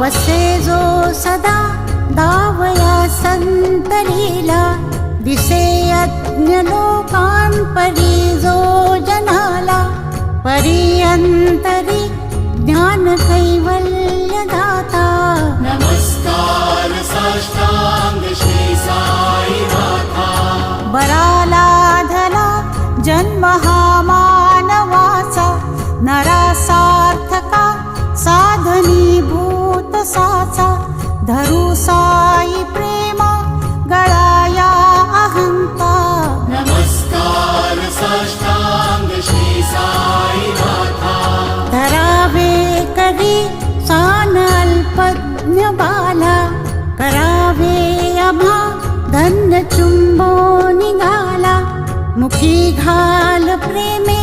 वसे जो सदा दावया संतरीला, दिसे यज्ञ लोकांपरी जो जनाला, परियंतरी ज्ञान कैवल्य दाता. नमस्कार साष्टांग श्री साई नाथा. बराला धला जन्म हा मानवाचा, नरासार्थका साधनीभूत साचा. धरू साई प्रेम गळाया अहंता. नमस्कार साष्टांग श्री साई नाथा. धरावे करी सान अल्पज्ञ बाला, करावे आम्हा धन्य चुंबो निघाला. मुखी घाल प्रेमे